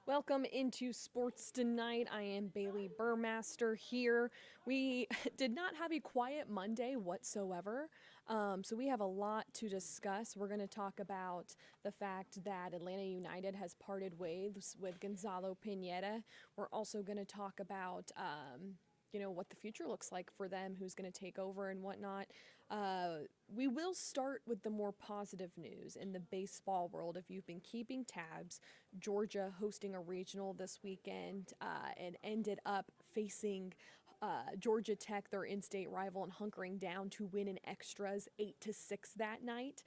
Welcome into Sports Tonight. I am Bailey Burmaster here. We did not have a quiet Monday whatsoever, so we have a lot to discuss. We're going to talk about the fact that Atlanta United has parted ways with Gonzalo Pineda. We're also going to talk about what the future looks like for them, who's going to take over and whatnot. We will start with the more positive news in the baseball world. If you've been keeping tabs, Georgia hosting a regional this weekend and ended up facing Georgia Tech, their in-state rival, and hunkering down to win in extras 8-6 that night.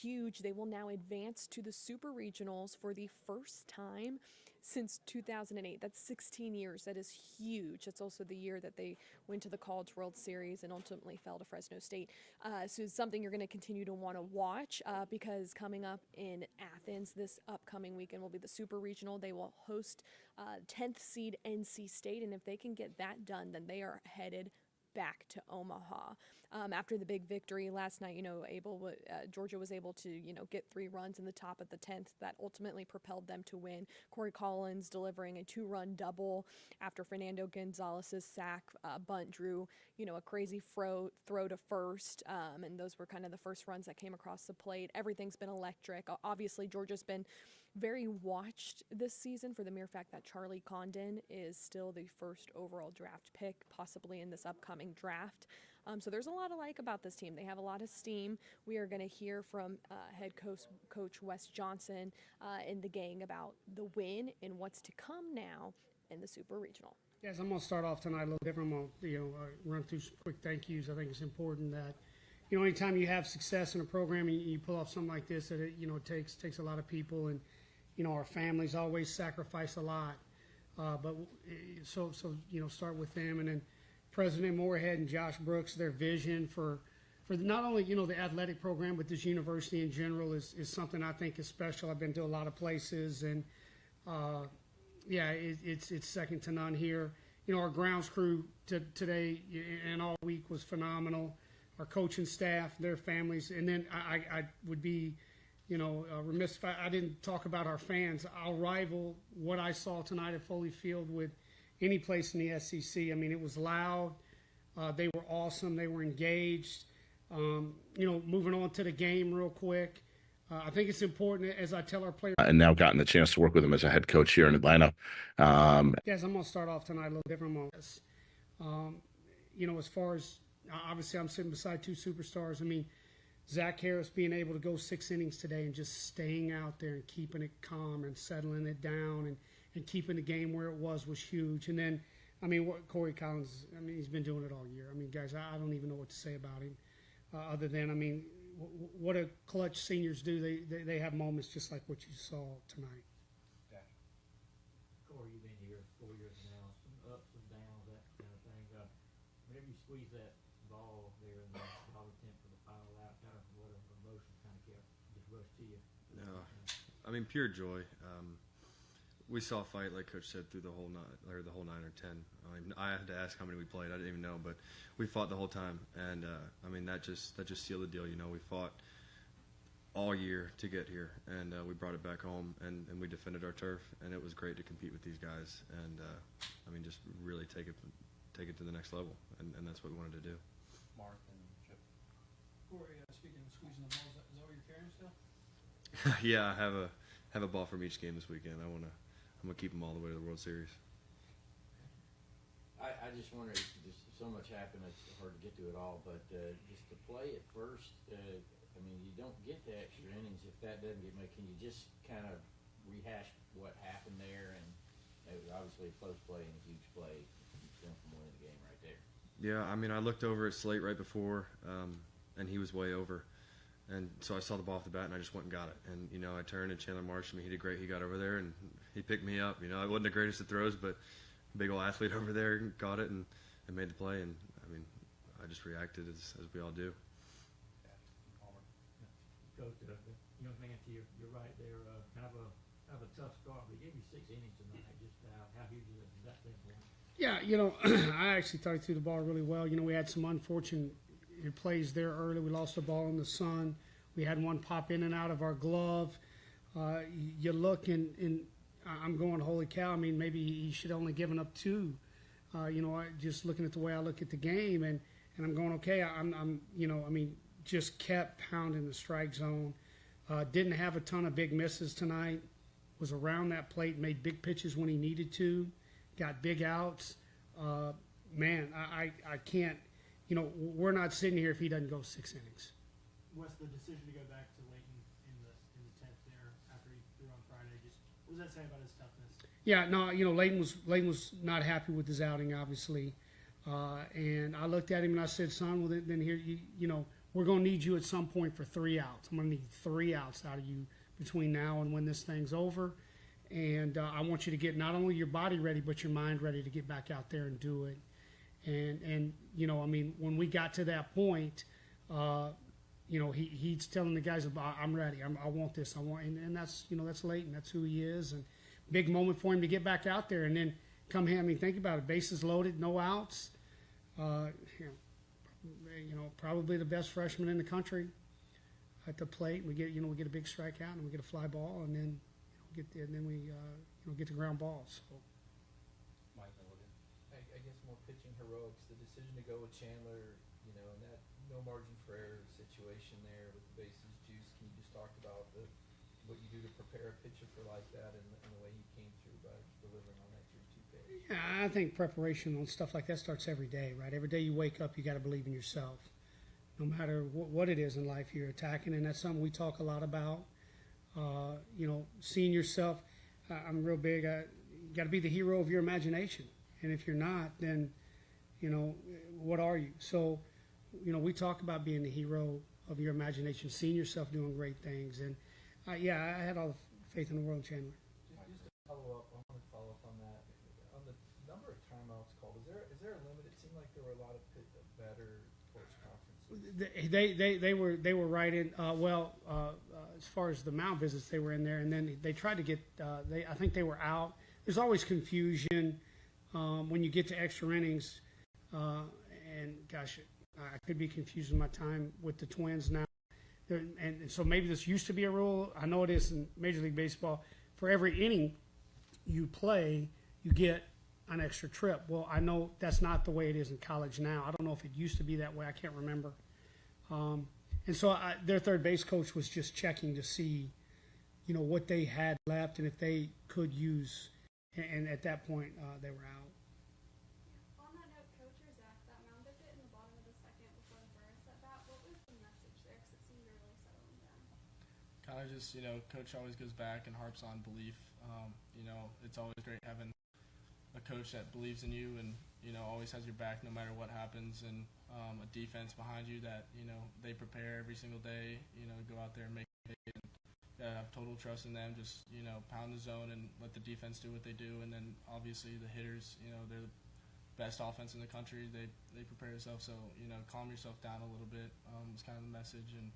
Huge. They will now advance to the Super Regionals for the first time since 2008. That's 16 years. That is huge. That's also the year that they went to the College World Series and ultimately fell to Fresno State. So it's something you're going to continue to want to watch because coming up in Athens this upcoming weekend will be the Super Regional. They will host 10th seed NC State, and if they can get that done, then they are headed back to Omaha. After the big victory last night, Georgia was able to, get 3 runs in the top of the 10th. That ultimately propelled them to win. Corey Collins delivering a 2-run double after Fernando Gonzalez's sack bunt drew, a crazy throw to first. And those were kind of the first runs that came across the plate. Everything's been electric. Obviously, Georgia's been very watched this season for the mere fact that Charlie Condon is still the first overall draft pick, possibly in this upcoming draft. So there's a lot to like about this team. They have a lot of steam. We are going to hear from head coach Wes Johnson and the gang about the win and what's to come now in the Super Regional. Yes, I'm going to start off tonight a little different. I'm going to run through some quick thank yous. I think it's important that anytime you have success in a program and you pull off something like this, that it takes a lot of people, and our families always sacrifice a lot. But start with them, and then President Moorhead and Josh Brooks, their vision for not only the athletic program, but this university in general is something I think is special. I've been to a lot of places, and it's second to none here. Our grounds crew today and all week was phenomenal. Our coaching staff, their families, and then I would be remiss if I didn't talk about our fans. I'll rival what I saw tonight at Foley Field with any place in the SEC. I mean, it was loud. They were awesome. They were engaged. Moving on to the game real quick. I think it's important, as I tell our players. And now gotten the chance to work with him as a head coach here in Atlanta. Yes, I'm going to start off tonight a little different. As far as, obviously I'm sitting beside 2 superstars. I mean, Zach Harris being able to go 6 innings today and just staying out there and keeping it calm and settling it down and keeping the game where it was huge. And then, Corey Collins, he's been doing it all year. Guys, I don't even know what to say about him other than, what a clutch seniors do. They have moments just like what you saw tonight. Corey, you've been here 4 years now, some ups and downs, that kind of thing. Whenever you squeeze that ball there in the dollar tent for the final out, kind of what emotion kind of just rushed to you? No, pure joy. We saw a fight, like Coach said, through the whole 9 or 10. I had to ask how many we played. I didn't even know, but we fought the whole time, and that just sealed the deal. We fought all year to get here, and we brought it back home, and we defended our turf, and it was great to compete with these guys, and just really take it to the next level, and that's what we wanted to do. Mark and Chip. Corey, speaking of squeezing the balls, is that what you're carrying still? Yeah, I have a ball from each game this weekend. I'm gonna keep them all the way to the World Series. I just wonder, just so much happened, it's hard to get to it all, but just to play at first, you don't get the extra innings if that doesn't get made. Can you just kind of rehash what happened there? And it was obviously a close play and a huge play. Keeps them from winning the game right there. Yeah, I looked over at Slate right before, and he was way over. And so I saw the ball off the bat, and I just went and got it. And, I turned, and Chandler Marsh, he did great. He got over there, and he picked me up. It wasn't the greatest of throws, but big old athlete over there got it and made the play. And, I just reacted as we all do. Coach, the young man to your right there, kind of a tough start, but he gave you 6 innings tonight. Just how huge is that thing for him? Yeah, I actually thought he threw the ball really well. We had some unfortunate plays there early. We lost the ball in the sun. We had one pop in and out of our glove. You look, and I'm going, holy cow. I mean, maybe he should have only given up 2. Just looking at the way I look at the game, and I'm going, okay. Just kept pounding the strike zone. Didn't have a ton of big misses tonight. Was around that plate, made big pitches when he needed to, got big outs. I can't. We're not sitting here if he doesn't go 6 innings. Wes, the decision to go back to Leighton in the 10th there after he threw on Friday, just what does that say about his toughness? Yeah, no, Leighton was not happy with his outing, obviously, and I looked at him and I said, son, well then here we're going to need you at some point for 3 outs. I'm going to need 3 outs out of you between now and when this thing's over, and I want you to get not only your body ready but your mind ready to get back out there and do it. And when we got to that point, he's telling the guys, I'm ready. I want this. And that's that's Leighton. That's who he is. And big moment for him to get back out there and then come here. I mean, think about it. Bases loaded, no outs. Probably the best freshman in the country at the plate. We get a big strikeout and we get a fly ball, and then get the ground balls. So. Mike Milligan. I guess more pitching heroics. The decision to go with Chandler, and that no margin for error situation there with the bases juice. Can you just talk about what you do to prepare a pitcher for like that and the way he came through by delivering on that 3-2 pitch? Yeah, I think preparation on stuff like that starts every day, right? Every day you wake up, you got to believe in yourself. No matter what it is in life you're attacking, and that's something we talk a lot about. Seeing yourself. I'm real big. You got to be the hero of your imagination, and if you're not, then what are you? So, we talk about being the hero of your imagination, seeing yourself doing great things, and I had all the faith in the world in Chandler. Just to follow up, I want to follow up on that. On the number of timeouts called, is there a limit? It seemed like there were a lot of better coach conferences. They were right in. As far as the mound visits, they were in there, and then they tried to get. I think they were out. There's always confusion when you get to extra innings, and gosh, I could be confusing my time with the Twins now. And so maybe this used to be a rule. I know it is in Major League Baseball. For every inning you play, you get an extra trip. Well, I know that's not the way it is in college now. I don't know if it used to be that way. I can't remember. And so their third base coach was just checking to see, what they had left and if they could use. And at that point, they were out. On that note, Coach or Zach, that mound visit in the bottom of the second before the Burris at bat, what was the message there? Because it seemed to really settle him down. Kind of just, Coach always goes back and harps on belief. It's always great having a coach that believes in you and, always has your back no matter what happens, and a defense behind you that, they prepare every single day, go out there and make it. Have total trust in them, just, pound the zone and let the defense do what they do. And then obviously the hitters, they're the best offense in the country. They prepare themselves. So, calm yourself down a little bit is kind of the message. And,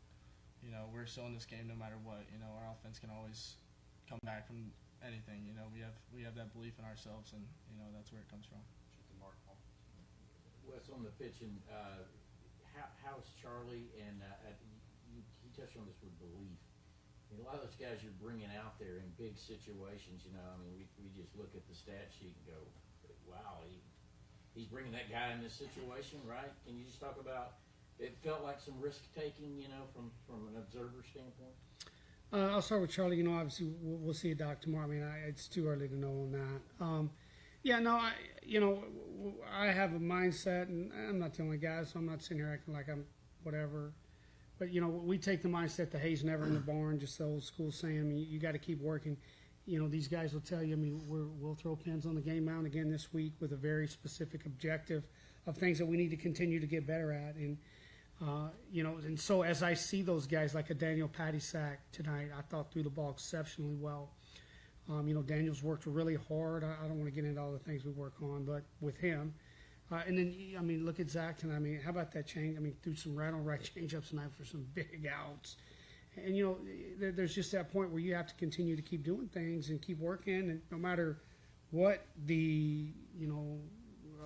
we're still in this game no matter what. Our offense can always come back from anything. We have that belief in ourselves, and, that's where it comes from. Wes, on the pitching, how's Charlie? And he touched on this with belief. A lot of those guys you're bringing out there in big situations, we just look at the stat sheet and go, wow, he's bringing that guy in this situation, right? Can you just talk about, it felt like some risk-taking, from an observer standpoint? I'll start with Charlie. Obviously we'll see a doc tomorrow. It's too early to know on that. I have a mindset, and I'm not the only guy, so I'm not sitting here acting like I'm whatever. But, we take the mindset the hay's never in the barn, just the old school saying, you got to keep working. These guys will tell you, we'll throw pins on the game mound again this week with a very specific objective of things that we need to continue to get better at. And, and so as I see those guys like a Daniel Patisak tonight, I thought threw the ball exceptionally well. Daniel's worked really hard. I don't want to get into all the things we work on, but with him. And then, look at Zach tonight. How about that change? Threw some right change-ups tonight for some big outs. And, there's just that point where you have to continue to keep doing things and keep working, and no matter what the,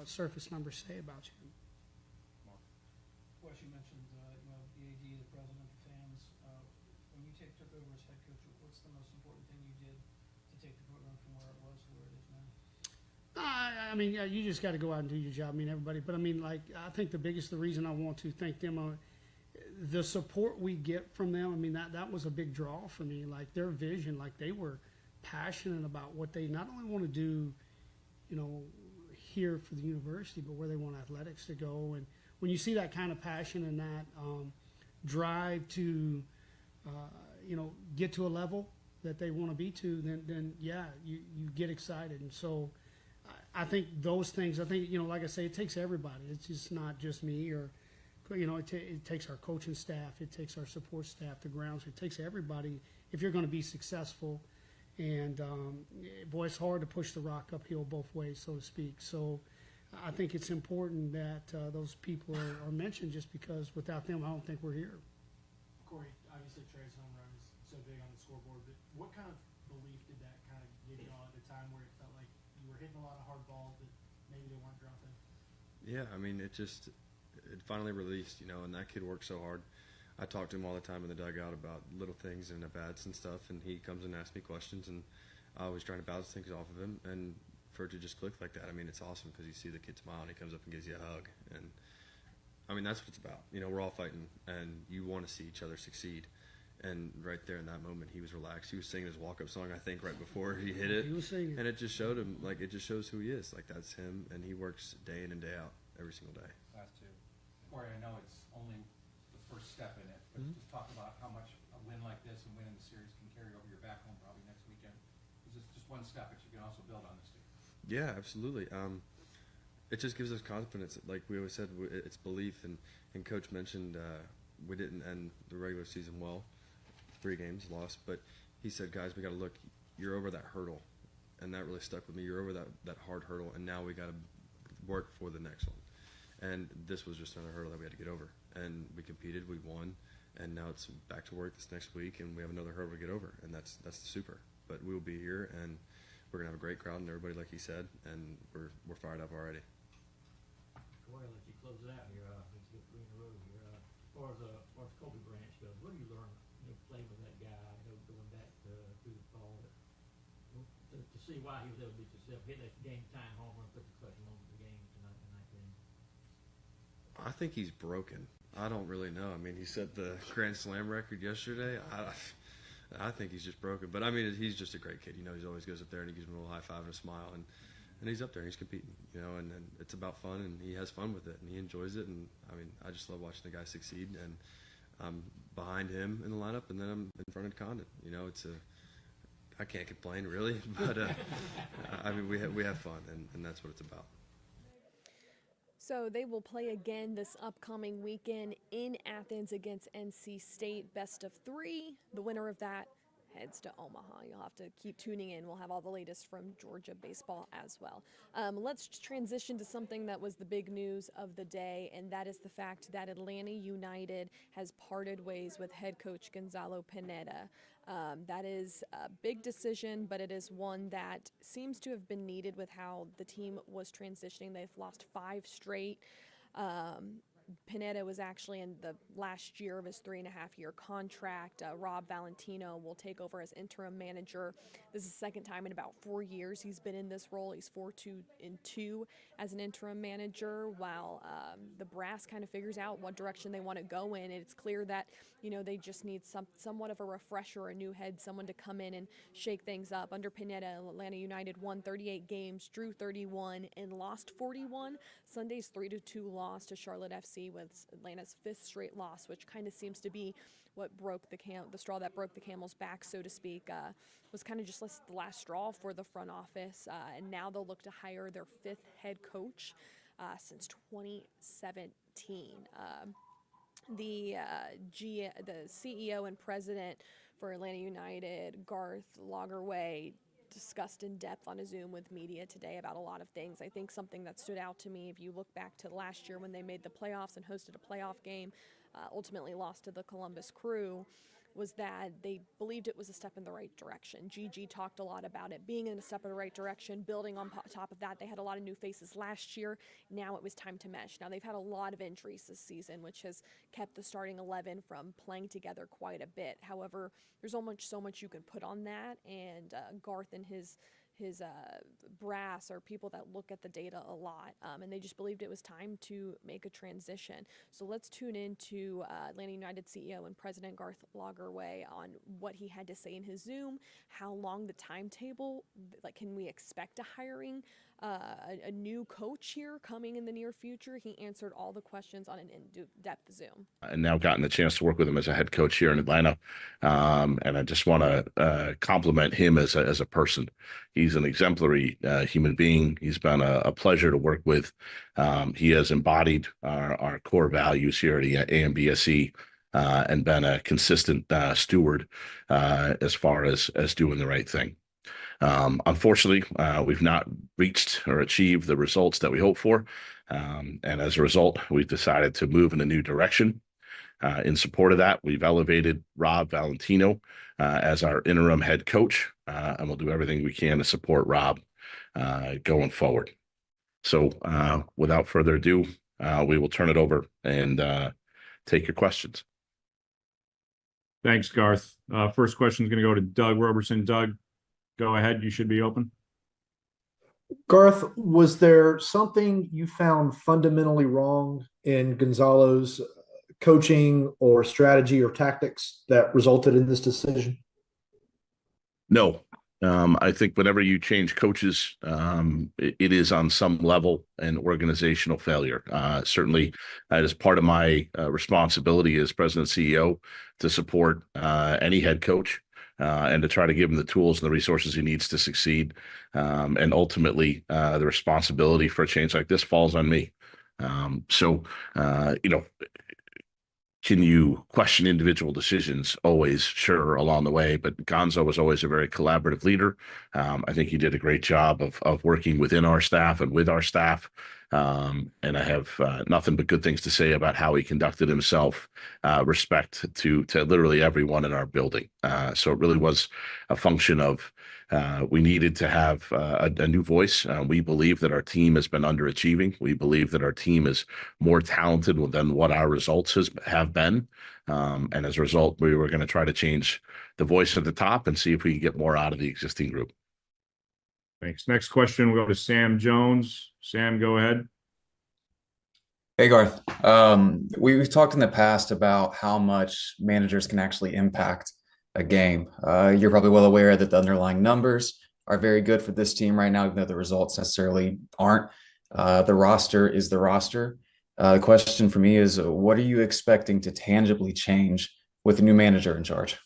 surface numbers say about you. Wes, you mentioned, the AD, the president, the fans. When you took over as head coach, what's the most important thing you did to take the program from where it was to where it is now? I mean, yeah, you just got to go out and do your job. I mean, everybody. But I mean, like, I think the reason I want to thank them, the support we get from them. I mean, that was a big draw for me. Like their vision, like they were passionate about what they not only want to do, you know, here for the university, but where they want athletics to go. And when you see that kind of passion and that drive to, you know, get to a level that they want to be to, then yeah, you get excited. And so I think those things, you know, like I say, it takes everybody. It's just not just me or, you know, it takes our coaching staff, it takes our support staff, the grounds, it takes everybody if you're going to be successful. And boy, it's hard to push the rock uphill both ways, so to speak. So I think it's important that those people are mentioned, just because without them, I don't think we're here. Corey, obviously Trey's home run is so big on the scoreboard, but what kind of belief did that kind of give you all at the time where it felt like you were hitting a lot of hard balls that maybe they weren't dropping? Yeah, I mean, it finally released, you know, and that kid worked so hard. I talk to him all the time in the dugout about little things and at-bats and stuff, and he comes and asks me questions, and I was trying to bounce things off of him, and for it to just click like that, I mean, it's awesome because you see the kid smile, and he comes up and gives you a hug, and I mean, that's what it's about. You know, we're all fighting, and you want to see each other succeed. And right there in that moment, he was relaxed. He was singing his walk-up song, I think, right before he hit it. He was singing. And it just showed him, like, it just shows who he is. Like, that's him, and he works day in and day out every single day. Last two. Corey, I know it's only the first step in it, but just talk about how much a win like this and winning the series can carry over your back home probably next weekend. Because it's just one step, but you can also build on this too. Yeah, absolutely. It just gives us confidence. Like we always said, it's belief. And Coach mentioned we didn't end the regular season well. 3 games lost. But he said, guys, we got to look. You're over that hurdle. And that really stuck with me. You're over that hard hurdle, and now we got to work for the next one. And this was just another hurdle that we had to get over. And we competed, we won, and now it's back to work this next week, and we have another hurdle to get over, and that's super. But we'll be here, and we're gonna have a great crowd and everybody, like he said, and we're fired up already. Corey, I'll let you close it out here. Let's get 3 in a row here. As far as Kobe Branch goes, what do you learn, you know, playing with that guy, you know, going back through the fall, to see why he was able to be successful, hit that game-time home run, put the clutch moment of the game tonight. I think he's broken. I don't really know. I mean, he set the Grand Slam record yesterday. I think he's just broken. But, I mean, he's just a great kid. You know, he always goes up there and he gives him a little high five and a smile. And he's up there and he's competing, you know, and it's about fun, and he has fun with it, and he enjoys it. And, I mean, I just love watching the guy succeed. And I'm behind him in the lineup, and then I'm in front of Condon. You know, I can't complain, really. But, I mean, we have fun, and that's what it's about. So they will play again this upcoming weekend in Athens against NC State, best of 3. The winner of that heads to Omaha. You'll have to keep tuning in. We'll have all the latest from Georgia baseball as well. Let's transition to something that was the big news of the day, and that is the fact that Atlanta United has parted ways with head coach Gonzalo Pineda. That is a big decision, but it is one that seems to have been needed with how the team was transitioning. They've lost 5 straight. Pineda was actually in the last year of his 3.5-year contract. Rob Valentino will take over as interim manager. This is the second time in about 4 years he's been in this role. He's 4-2 as an interim manager, while the brass kind of figures out what direction they want to go in. And it's clear that, you know, they just need somewhat of a refresher, a new head, someone to come in and shake things up. Under Pineda, Atlanta United won 38 games, drew 31, and lost 41. Sunday's 3-2 loss to Charlotte FC was Atlanta's 5th straight loss, which kind of seems to be what broke the straw that broke the camel's back, so to speak. Was kind of just the last straw for the front office, and now they'll look to hire their 5th head coach since 2017. The CEO and president for Atlanta United, Garth Lagerwey, discussed in depth on a Zoom with media today about a lot of things. I think something that stood out to me, if you look back to last year when they made the playoffs and hosted a playoff game, ultimately lost to the Columbus Crew, was that they believed it was a step in the right direction. Gigi talked a lot about it being in a step in the right direction, building on top of that. They had a lot of new faces last year. Now it was time to mesh. Now they've had a lot of injuries this season, which has kept the starting 11 from playing together quite a bit. However, there's so much you can put on that, and Garth and his brass are people that look at the data a lot, and they just believed it was time to make a transition. So let's tune into Atlanta United CEO and President Garth Lagerwey on what he had to say in his Zoom, how long the timetable, like can we expect a hiring, a new coach here coming in the near future? He answered all the questions on an in-depth Zoom. And now gotten the chance to work with him as a head coach here in Atlanta. And I just want to compliment him as a person. He's an exemplary human being. He's been a pleasure to work with. He has embodied our core values here at ANBSE and been a consistent steward as far as doing the right thing. Unfortunately, we've not reached or achieved the results that we hoped for. And as a result, we've decided to move in a new direction. In support of that, we've elevated Rob Valentino as our interim head coach, and we'll do everything we can to support Rob going forward. So without further ado, we will turn it over and take your questions. Thanks, Garth. First question is going to go to Doug Roberson. Doug, go ahead. You should be open. Garth, was there something you found fundamentally wrong in Gonzalo's coaching or strategy or tactics that resulted in this decision? No. I think whenever you change coaches, it is on some level an organizational failure. Certainly, that is part of my responsibility as president CEO to support any head coach and to try to give him the tools and the resources he needs to succeed. And ultimately, the responsibility for a change like this falls on me. Can you question individual decisions? Always, sure, along the way. But Gonzo was always a very collaborative leader. I think he did a great job of working within our staff and with our staff. And I have nothing but good things to say about how he conducted himself, respect to literally everyone in our building. So it really was a function of we needed to have a new voice. We believe that our team has been underachieving. We believe that our team is more talented than what our results have been. And as a result, we were going to try to change the voice at the top and see if we can get more out of the existing group. Thanks. Next question, we'll go to Sam Jones. Sam, go ahead. Hey, Garth. We've talked in the past about how much managers can actually impact a game. You're probably well aware that the underlying numbers are very good for this team right now, even though the results necessarily aren't. The roster is the roster. The question for me is, what are you expecting to tangibly change with a new manager in charge?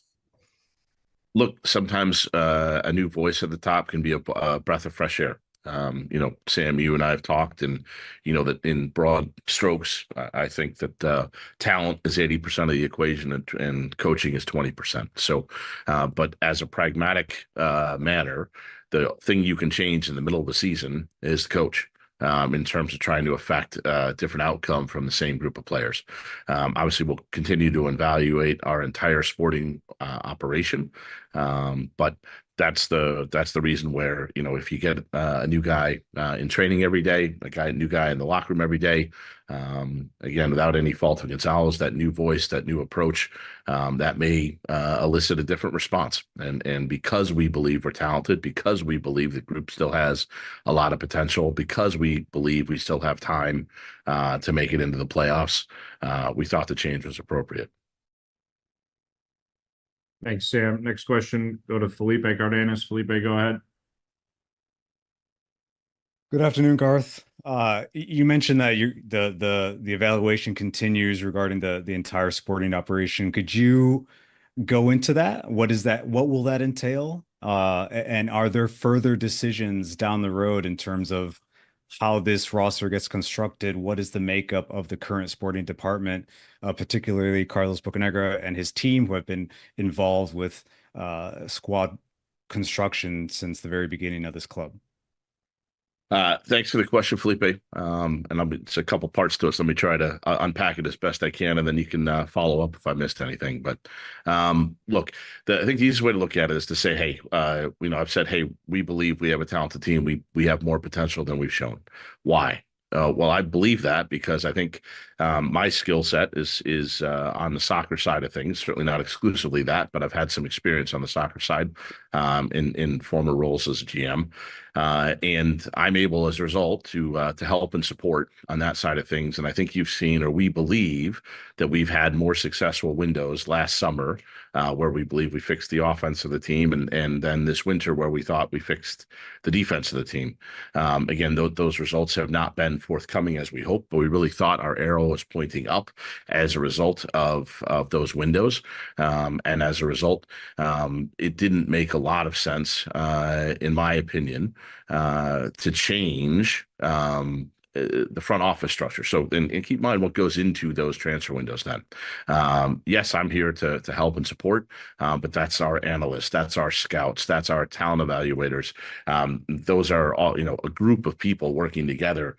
Look, sometimes a new voice at the top can be a breath of fresh air. Sam, you and I have talked, and that in broad strokes, I think that talent is 80% of the equation, and coaching is 20%. So, but as a pragmatic manner, the thing you can change in the middle of the season is the coach. In terms of trying to affect a different outcome from the same group of players. Obviously, we'll continue to evaluate our entire sporting operation, but that's the reason where, if you get a new guy in training every day, a new guy in the locker room every day, again, without any fault of Gonzalo's, that new voice, that new approach, that may elicit a different response. And because we believe we're talented, because we believe the group still has a lot of potential, because we believe we still have time to make it into the playoffs, we thought the change was appropriate. Thanks, Sam. Next question, go to Felipe Cardenas. Felipe, go ahead. Good afternoon, Garth. You mentioned that the evaluation continues regarding the entire sporting operation. Could you go into that? What is that? What will that entail? And are there further decisions down the road in terms of how this roster gets constructed? What is the makeup of the current sporting department, particularly Carlos Bocanegra and his team, who have been involved with squad construction since the very beginning of this club? Thanks for the question, Felipe. It's a couple parts to it, so let me try to unpack it as best I can, and then you can follow up if I missed anything. But look, I think the easiest way to look at it is to say, hey, I've said, hey, we believe we have a talented team. We have more potential than we've shown. Why? Well, I believe that because I think my skill set is on the soccer side of things. Certainly not exclusively that, but I've had some experience on the soccer side in former roles as a GM. And I'm able, as a result, to help and support on that side of things. And I think you've seen, or we believe, that we've had more successful windows last summer, where we believe we fixed the offense of the team, and then this winter where we thought we fixed the defense of the team. Again, those results have not been forthcoming as we hoped, but we really thought our arrow was pointing up as a result of those windows. And as a result, it didn't make a lot of sense, in my opinion, to change the front office structure. So, and keep in mind what goes into those transfer windows then. Yes, I'm here to help and support, but that's our analysts, that's our scouts, that's our talent evaluators. Those are all, a group of people working together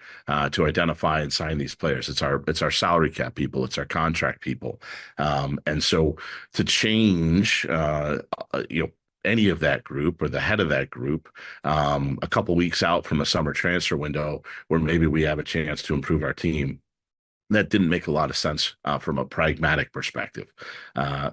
to identify and sign these players. It's our salary cap people, it's our contract people. And so to change, any of that group or the head of that group a couple weeks out from a summer transfer window where maybe we have a chance to improve our team, that didn't make a lot of sense from a pragmatic perspective.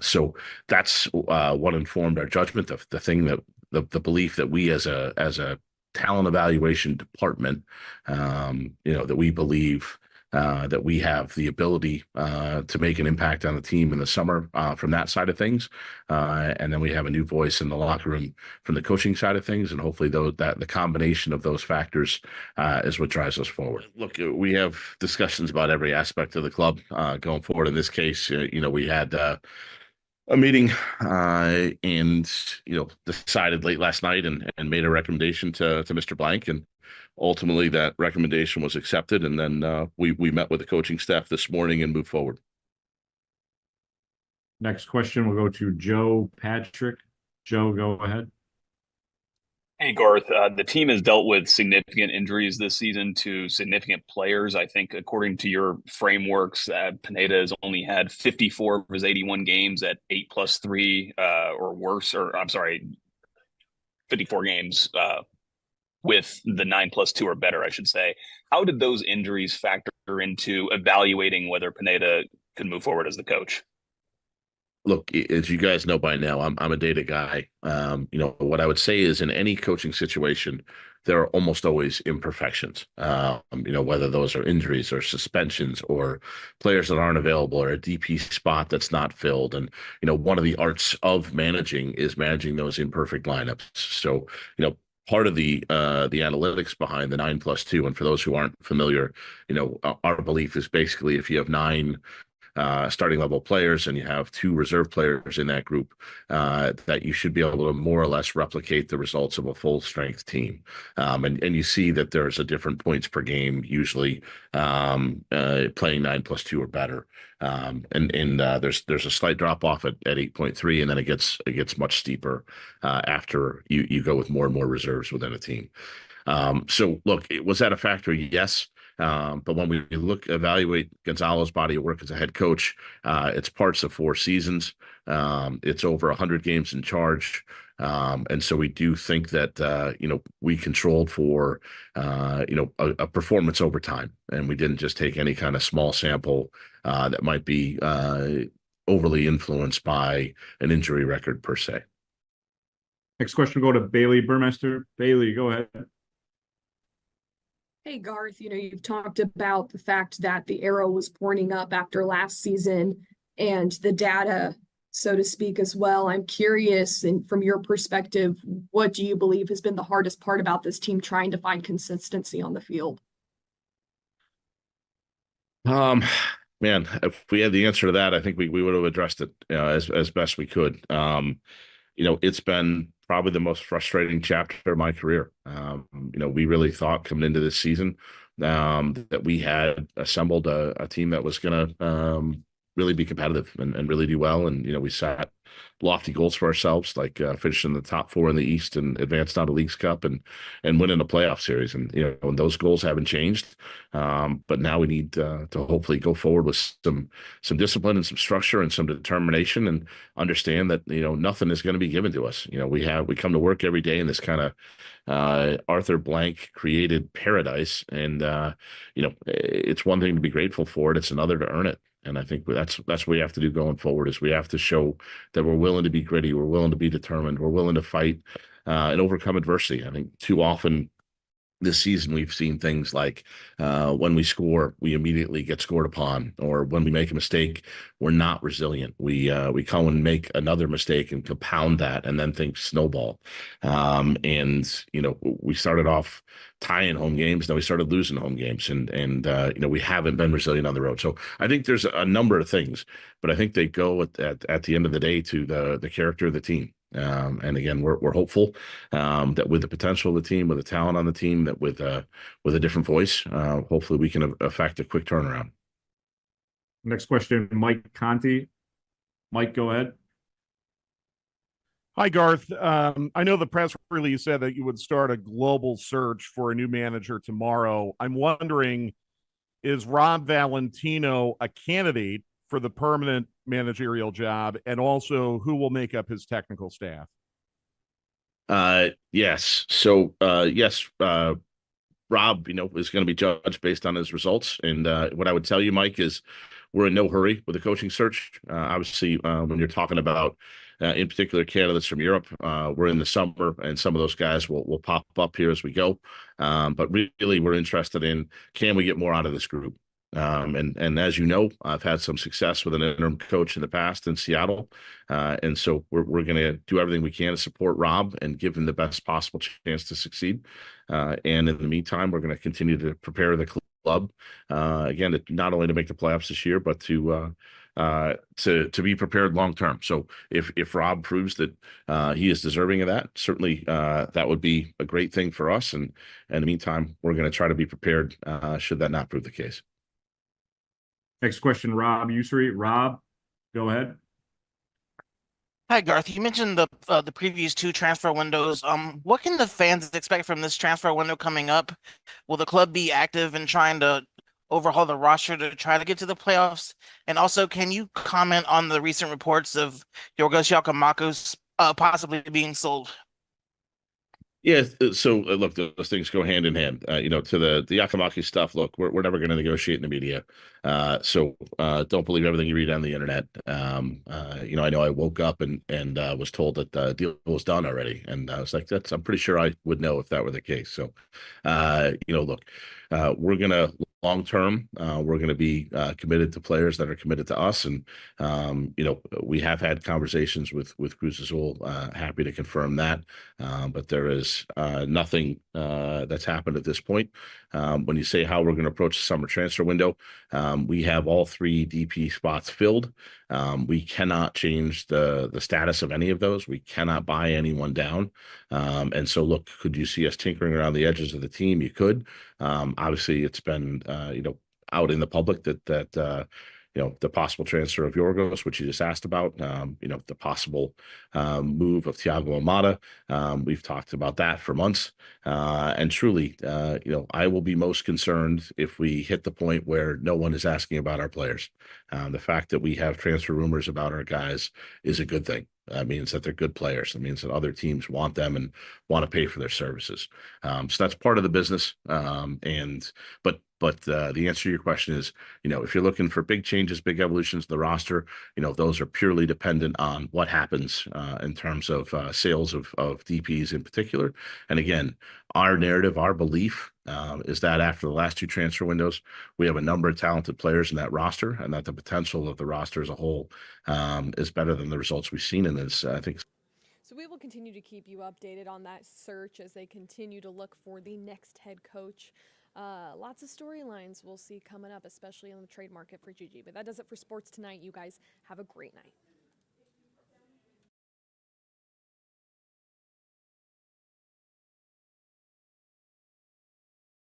So that's what informed our judgment. The thing that the belief that we as a talent evaluation department, that we believe that we have the ability to make an impact on the team in the summer from that side of things. And then we have a new voice in the locker room from the coaching side of things. And hopefully that the combination of those factors is what drives us forward. Look, we have discussions about every aspect of the club going forward. In this case, we had a meeting and decided late last night and made a recommendation to Mr. Blank, and ultimately that recommendation was accepted, and then we met with the coaching staff this morning and moved forward. Next question will go to Joe Patrick. Joe, go ahead. Hey, Garth. The team has dealt with significant injuries this season to significant players. I think, according to your frameworks, Pineda has only had 54 of his 81 games at 8+3 or worse, or I'm sorry, 54 games with the 9+2 or better, I should say. How did those injuries factor into evaluating whether Pineda could move forward as the coach? Look, as you guys know by now, I'm a data guy. What I would say is in any coaching situation, there are almost always imperfections. Whether those are injuries or suspensions or players that aren't available or a DP spot that's not filled. And, one of the arts of managing is managing those imperfect lineups. So, part of the analytics behind the 9+2, and for those who aren't familiar, our belief is basically if you have 9 starting level players and you have 2 reserve players in that group, that you should be able to more or less replicate the results of a full strength team. And you see that there's a different points per game, usually playing 9+2 or better. There's a slight drop off at 8.3, and then it gets much steeper after you go with more and more reserves within a team. So look, was that a factor? Yes. But when we evaluate Gonzalo's body of work as a head coach, it's parts of 4 seasons. It's over 100 games in charge. And so we do think that, we controlled for, a performance over time. And we didn't just take any kind of small sample that might be overly influenced by an injury record per se. Next question will go to Bailey Burmester. Bailey, go ahead. Hey, Garth, you've talked about the fact that the arrow was pointing up after last season and the data, so to speak, as well. I'm curious, and from your perspective, what do you believe has been the hardest part about this team trying to find consistency on the field? Man, if we had the answer to that, I think we would have addressed it as best we could. It's been probably the most frustrating chapter of my career. We really thought coming into this season that we had assembled a team that was going to really be competitive and really do well. And, we set lofty goals for ourselves, like finishing in the top 4 in the East and advancing out of Leagues Cup and winning a playoff series. And, and those goals haven't changed. But now we need to hopefully go forward with some discipline and some structure and some determination, and understand that, nothing is going to be given to us. We come to work every day in this kind of Arthur Blank created paradise. And, it's one thing to be grateful for it. It's another to earn it. And I think that's what we have to do going forward, is we have to show that we're willing to be gritty. We're willing to be determined. We're willing to fight and overcome adversity. I think too often this season we've seen things like when we score, we immediately get scored upon, or when we make a mistake, we're not resilient. We come and make another mistake and compound that, and then things snowball. And we started off tying home games, then we started losing home games, and we haven't been resilient on the road. So I think there's a number of things, but I think they go at the end of the day to the character of the team. And again, we're hopeful that with the potential of the team, with the talent on the team, that with a different voice, hopefully we can affect a quick turnaround. Next question, Mike Conti. Mike, go ahead. Hi, Garth. I know the press release said that you would start a global search for a new manager tomorrow. I'm wondering, is Rob Valentino a candidate for the permanent managerial job, and also who will make up his technical staff? Yes. So, yes, Rob, is going to be judged based on his results. And what I would tell you, Mike, is we're in no hurry with the coaching search. Obviously, when you're talking about, in particular, candidates from Europe, we're in the summer, and some of those guys will pop up here as we go. But really, we're interested in, can we get more out of this group? And as you know, I've had some success with an interim coach in the past in Seattle. And so we're going to do everything we can to support Rob and give him the best possible chance to succeed. And in the meantime, we're going to continue to prepare the club, again, not only to make the playoffs this year, but to be prepared long term. So if Rob proves that he is deserving of that, certainly that would be a great thing for us. And in the meantime, we're going to try to be prepared should that not prove the case. Next question, Rob Ussery. Rob, go ahead. Hi, Garth. You mentioned the previous 2 transfer windows. What can the fans expect from this transfer window coming up? Will the club be active in trying to overhaul the roster to try to get to the playoffs? And also, can you comment on the recent reports of Yorgos Giacomakos possibly being sold? Yeah, so look, those things go hand in hand. To the Yakamaki stuff, look, we're never going to negotiate in the media. So don't believe everything you read on the internet. I know I woke up and was told that the deal was done already. And I was like, I'm pretty sure I would know if that were the case. So, look, we're going to long term, we're going to be committed to players that are committed to us. And, we have had conversations with Cruz Azul, happy to confirm that. But there is nothing that's happened at this point. When you say how we're going to approach the summer transfer window, we have all 3 DP spots filled. We cannot change the status of any of those. We cannot buy anyone down. And so, look, could you see us tinkering around the edges of the team? You could. Obviously, it's been out in the public that the possible transfer of Yorgos, which you just asked about, the possible move of Thiago Almada. We've talked about that for months. And truly, I will be most concerned if we hit the point where no one is asking about our players. The fact that we have transfer rumors about our guys is a good thing. That means that they're good players. It means that other teams want them and want to pay for their services. So that's part of the business. But the answer to your question is, if you're looking for big changes, big evolutions to the roster, those are purely dependent on what happens in terms of sales of DPs in particular. And again, our narrative, our belief is that after the last 2 transfer windows, we have a number of talented players in that roster, and that the potential of the roster as a whole is better than the results we've seen in this, I think. So we will continue to keep you updated on that search as they continue to look for the next head coach. Lots of storylines we'll see coming up, especially on the trade market for Gigi. But that does it for sports tonight. You guys have a great night.